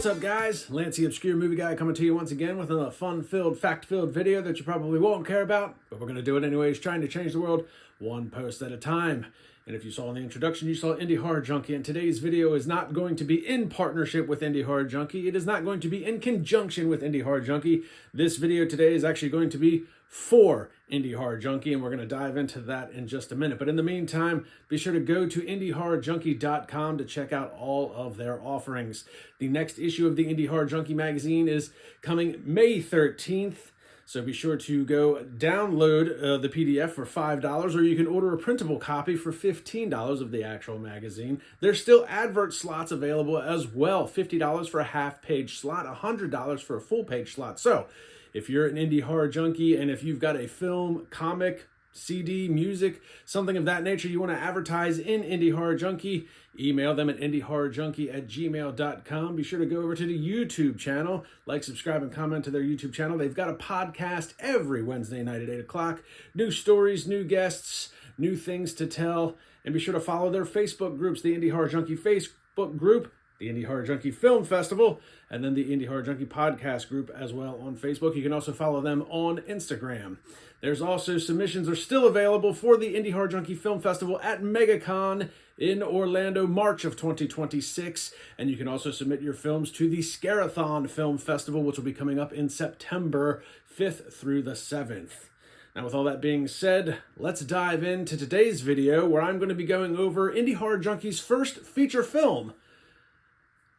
What's up, guys? Lance the Obscure Movie Guy coming to you once again with another fun-filled, fact-filled video that you probably won't care about, but we're going to do it anyways, trying to change the world one post at a time. And if you saw in the introduction, you saw Indie Horror Junkie, and today's video is not going to be in partnership with Indie Horror Junkie. It is not going to be in conjunction with Indie Horror Junkie. This video today is actually going to be for Indie Horror Junkie, and we're going to dive into that in just a minute. But in the meantime, be sure to go to IndieHorrorJunkie.com to check out all of their offerings. The next issue of the Indie Horror Junkie magazine is coming May 13th. So be sure to go download the PDF for $5, or you can order a printable copy for $15 of the actual magazine. There's still advert slots available as well. $50 for a half-page slot, $100 for a full-page slot. So if you're an Indie Horror Junkie and if you've got a film, comic, CD, music, something of that nature you want to advertise in Indie Horror Junkie, email them at indiehorrorjunkie@gmail.com. Be sure to go over to the YouTube channel, like, subscribe, and comment to their YouTube channel. They've got a podcast every Wednesday night at 8 o'clock. New stories, new guests, new things to tell. And be sure to follow their Facebook groups, the Indie Horror Junkie Facebook group, the Indie Horror Junkie Film Festival, and then the Indie Horror Junkie Podcast group as well on Facebook. You can also follow them on Instagram. There's also submissions are still available for the Indie Horror Junkie Film Festival at MegaCon in Orlando, March of 2026. And you can also submit your films to the Scarathon Film Festival, which will be coming up in September 5th through the 7th. Now, with all that being said, let's dive into today's video where I'm going to be going over Indie Horror Junkie's first feature film,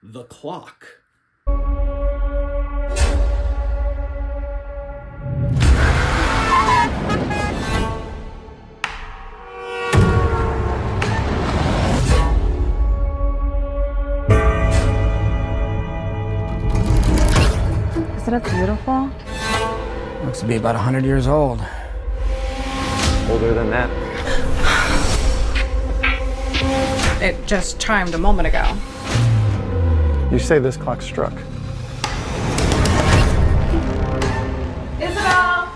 The Clock. Isn't it beautiful? Looks to be about 100 years old. Older than that. It just chimed a moment ago. You say this clock struck. Isabel!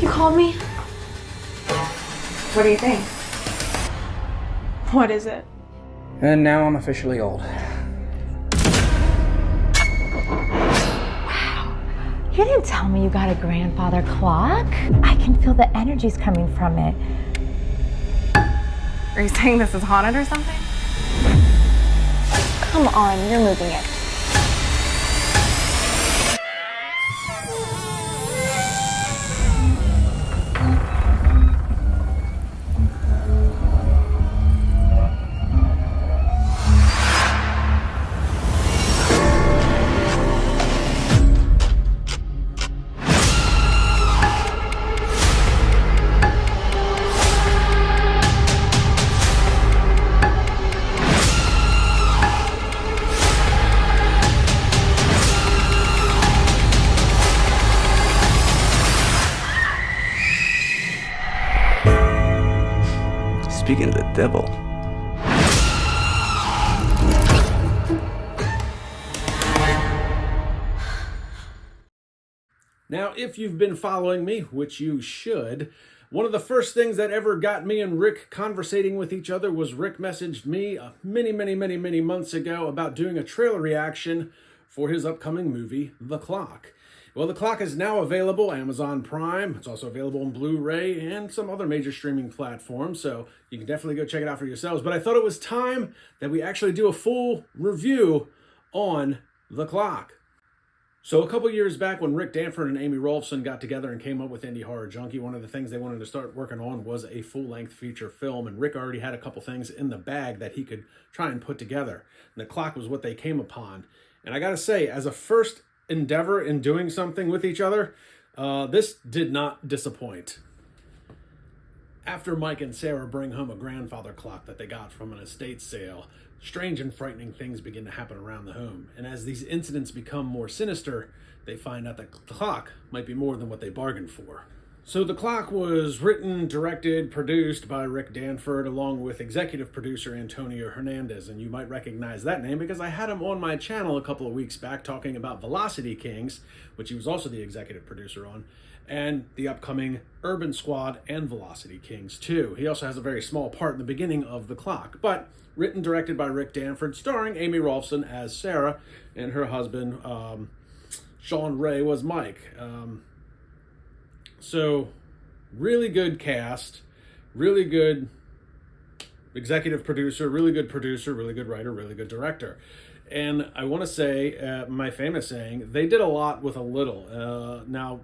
You called me? What do you think? What is it? And now I'm officially old. You didn't tell me you got a grandfather clock. I can feel the energies coming from it. Are you saying this is haunted or something? Come on, you're moving it. Speaking of the devil. Now, if you've been following me, which you should, one of the first things that ever got me and Rick conversating with each other was Rick messaged me many months ago about doing a trailer reaction for his upcoming movie, The Clock. Well, The Clock is now available on Amazon Prime. It's also available on Blu-ray and some other major streaming platforms, so you can definitely go check it out for yourselves. But I thought it was time that we actually do a full review on The Clock. So a couple years back when Rick Danford and Amy Rolfson got together and came up with Indie Horror Junkie, one of the things they wanted to start working on was a full-length feature film, and Rick already had a couple things in the bag that he could try and put together. And The Clock was what they came upon. And I gotta say, as a first endeavor in doing something with each other, this did not disappoint. After Mike and Sara bring home a grandfather clock that they got from an estate sale, strange and frightening things begin to happen around the home. And as these incidents become more sinister, they find out that the clock might be more than what they bargained for. So The Clock was written, directed, produced by Rick Danford, along with executive producer Antonio Hernandez. And you might recognize that name because I had him on my channel a couple of weeks back talking about Velocity Kings, which he was also the executive producer on, and the upcoming Urban Squad and Velocity Kings 2. He also has a very small part in the beginning of The Clock, but written, directed by Rick Danford, starring Amy Rolfson as Sarah, and her husband, Sean Ray, was Mike. So, really good cast, really good executive producer, really good writer, really good director. And I want to say, my famous saying, they did a lot with a little. Now,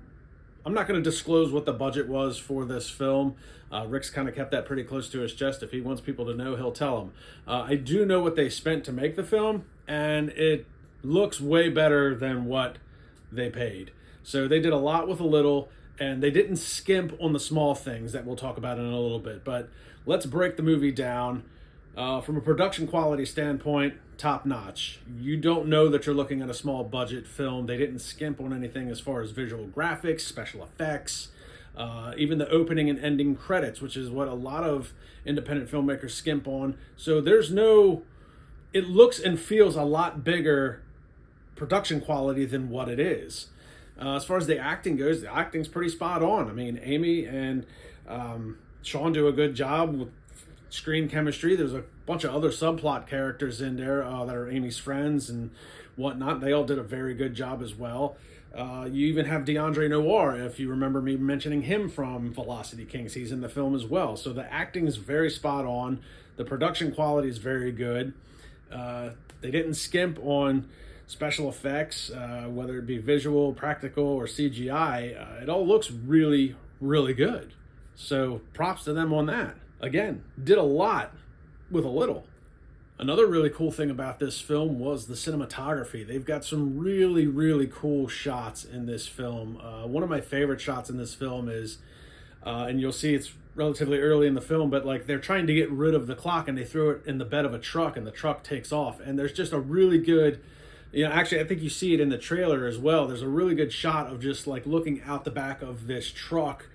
I'm not going to disclose what the budget was for this film. Rick's kind of kept that pretty close to his chest. If he wants people to know, he'll tell them. I do know what they spent to make the film, and it looks way better than what they paid. So they did a lot with a little, and they didn't skimp on the small things that we'll talk about in a little bit. But let's break the movie down. From a production quality standpoint, top notch. You don't know that you're looking at a small budget film. They didn't skimp on anything as far as visual graphics, special effects, even the opening and ending credits, which is what a lot of independent filmmakers skimp on. So there's no, it looks and feels a lot bigger production quality than what it is. As far as the acting goes, the acting's pretty spot on. I mean, Amy and Sean do a good job with screen chemistry. There's a bunch of other subplot characters in there that are Amy's friends and whatnot. They all did a very good job as well. You even have DeAndre Noir, if you remember me mentioning him from Velocity Kings. He's in the film as well. So the acting is very spot on. The production quality is very good. They didn't skimp on special effects, whether it be visual, practical, or CGI. It all looks really, really good. So props to them on that. Again, did a lot with a little. Another really cool thing about this film was the cinematography. They've got some really, really cool shots in this film. One of my favorite shots in this film is, and you'll see it's relatively early in the film, but like they're trying to get rid of the clock and they throw it in the bed of a truck and the truck takes off. And there's just a really good, actually I think you see it in the trailer as well. There's a really good shot of just like looking out the back of this truck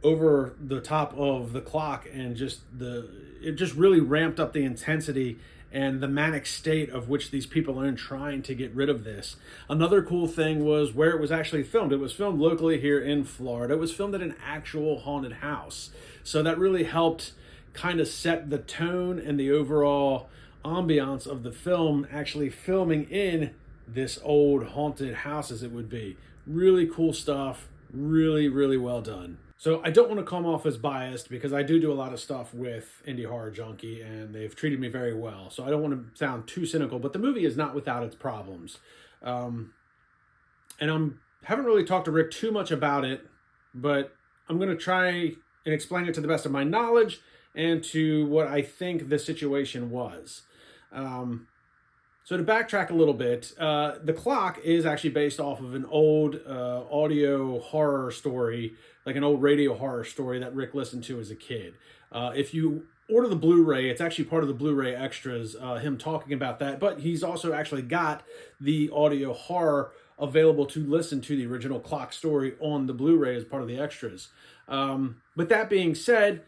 over the top of the clock, and it just really ramped up the intensity and the manic state of which these people are in trying to get rid of this. Another cool thing was where it was actually filmed. It was filmed locally here in Florida. It was filmed at an actual haunted house. So that really helped kind of set the tone and the overall ambiance of the film, actually filming in this old haunted house as it would be. Really cool stuff. Really, really well done. So I don't want to come off as biased because I do a lot of stuff with Indie Horror Junkie and they've treated me very well. So I don't want to sound too cynical, but the movie is not without its problems. And haven't really talked to Rick too much about it, but I'm going to try and explain it to the best of my knowledge and to what I think the situation was. So to backtrack a little bit, The Clock is actually based off of an old audio horror story, like an old radio horror story that Rick listened to as a kid. If you order the Blu-ray, it's actually part of the Blu-ray extras, him talking about that, but he's also actually got the audio horror available to listen to the original Clock story on the Blu-ray as part of the extras. But that being said,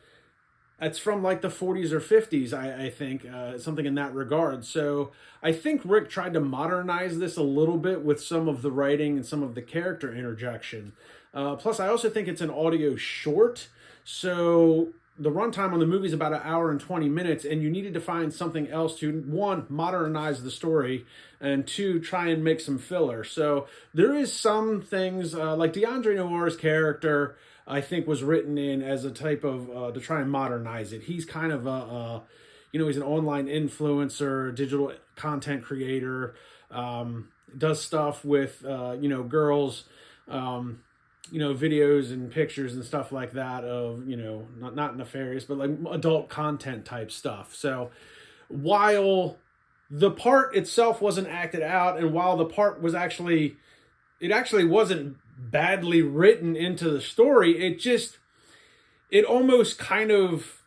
it's from like the 40s or 50s, I think, something in that regard. So I think Rick tried to modernize this a little bit with some of the writing and some of the character interjection. Plus, I also think it's an audio short. So the runtime on the movie is about 1 hour and 20 minutes, and you needed to find something else to, one, modernize the story, and two, try and make some filler. So there is some things, like DeAndre Noir's character, I think was written in as a type of, to try and modernize it. He's kind of he's an online influencer, digital content creator, does stuff with, girls, videos and pictures and stuff like that of, not nefarious, but like adult content type stuff. So while the part itself wasn't acted out, and while the part was actually wasn't badly written into the story, it almost kind of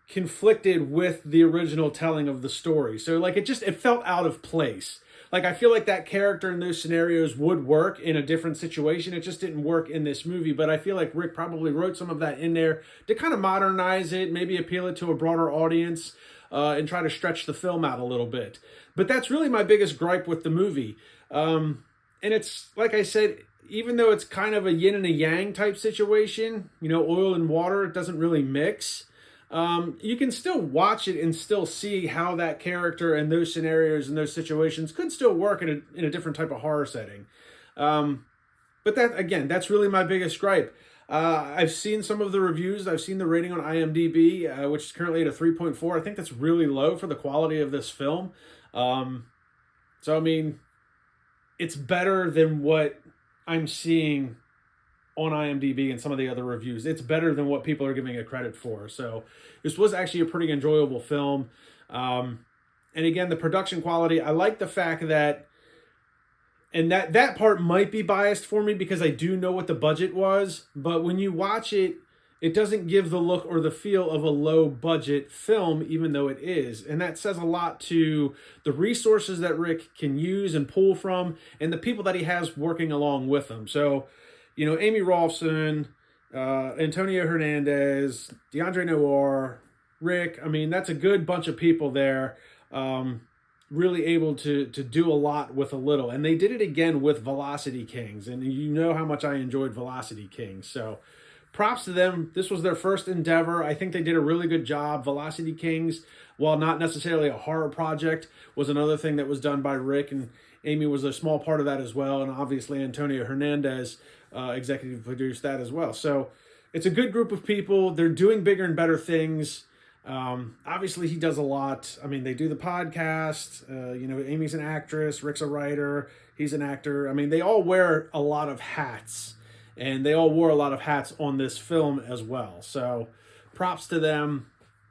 conflicted with the original telling of the story. So like it felt out of place. Like, I feel like that character in those scenarios would work in a different situation. It just didn't work in this movie. But I feel like Rick probably wrote some of that in there to kind of modernize it, maybe appeal it to a broader audience, and try to stretch the film out a little bit. But that's really my biggest gripe with the movie. And it's, like I said, even though it's kind of a yin and a yang type situation, you know, oil and water, it doesn't really mix. You can still watch it and still see how that character and those scenarios and those situations could still work in a different type of horror setting. But that, again, that's really my biggest gripe. I've seen some of the reviews. I've seen the rating on IMDb, which is currently at a 3.4. I think that's really low for the quality of this film. So, I mean, it's better than what I'm seeing on IMDb and some of the other reviews. It's better than what people are giving it credit for. So this was actually a pretty enjoyable film. And again, the production quality, I like the fact that, and that part might be biased for me because I do know what the budget was, but when you watch it, it doesn't give the look or the feel of a low budget film, even though it is. And that says a lot to the resources that Rick can use and pull from and the people that he has working along with him. So, you know, Amy Rolfson, Antonio Hernandez, DeAndre Noir, Rick. I mean, that's a good bunch of people there, really able to do a lot with a little. And they did it again with Velocity Kings. And you know how much I enjoyed Velocity Kings. So props to them. This was their first endeavor. I think they did a really good job. Velocity Kings, while not necessarily a horror project, was another thing that was done by Rick. And Amy was a small part of that as well. And obviously Antonio Hernandez executive produced that as well. So it's a good group of people. They're doing bigger and better things. Obviously he does a lot. I mean, they do the podcast. You know, Amy's an actress. Rick's a writer. He's an actor. I mean, they all wear a lot of hats. And they all wore a lot of hats on this film as well. So props to them.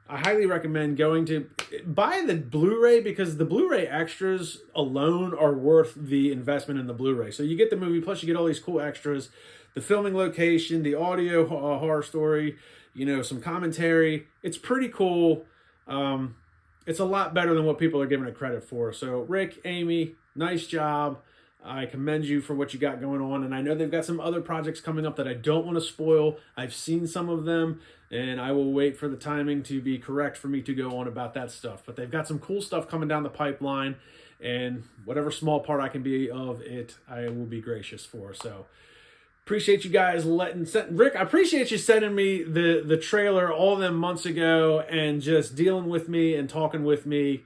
I highly recommend going to buy the Blu-ray because the Blu-ray extras alone are worth the investment in the Blu-ray. So you get the movie, plus you get all these cool extras, the filming location, the audio horror story, you know, some commentary. It's pretty cool. It's a lot better than what people are giving it credit for. So Rick, Amy, nice job. I commend you for what you got going on. And I know they've got some other projects coming up that I don't want to spoil. I've seen some of them, and I will wait for the timing to be correct for me to go on about that stuff. But they've got some cool stuff coming down the pipeline, and whatever small part I can be of it, I will be gracious for. So appreciate you guys Rick, I appreciate you sending me the trailer all them months ago and just dealing with me and talking with me.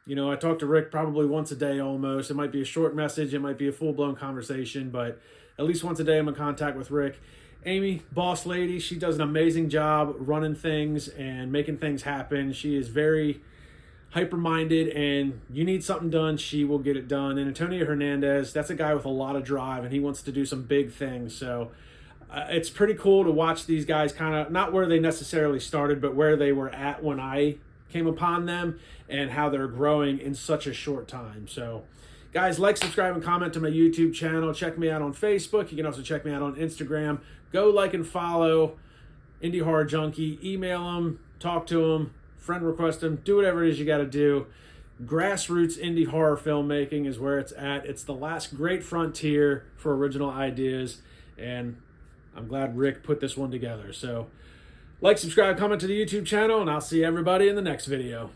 You know, I talk to Rick probably once a day almost. It might be a short message. It might be a full-blown conversation, but at least once a day I'm in contact with Rick. Amy, boss lady, she does an amazing job running things and making things happen. She is very hyper-minded, and you need something done, she will get it done. And Antonio Hernandez, that's a guy with a lot of drive, and he wants to do some big things. So it's pretty cool to watch these guys kind of, not where they necessarily started, but where they were at when I came upon them and how they're growing in such a short time. So guys, like, subscribe, and comment to my YouTube channel. Check me out on Facebook. You can also check me out on Instagram. Go like and follow Indie Horror Junkie. Email them, talk to them, friend request them, do whatever it is you got to do. Grassroots indie horror filmmaking is where it's at. It's the last great frontier for original ideas, and I'm glad Rick put this one together. So like, subscribe, comment to the YouTube channel, and I'll see everybody in the next video.